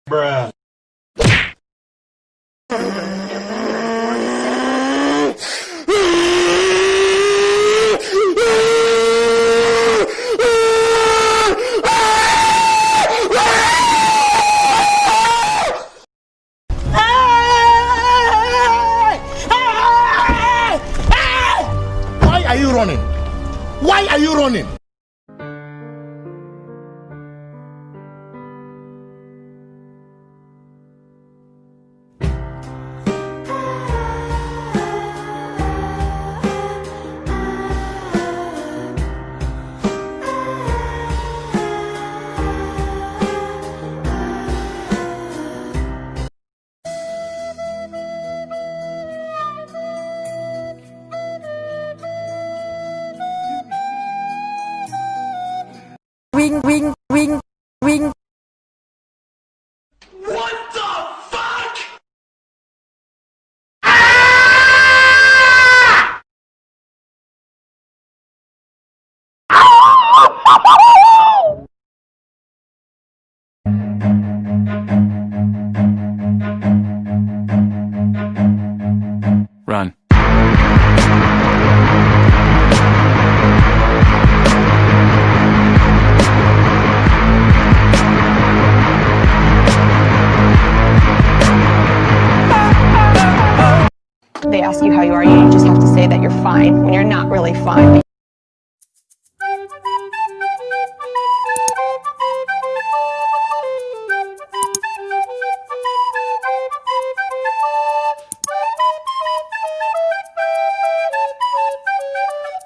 Bruh. Why are you running? Why are you running? Ring, ring, ring, ring. What the fuck? Run. They ask you how you are, you just have to say that you're fine when you're not really fine.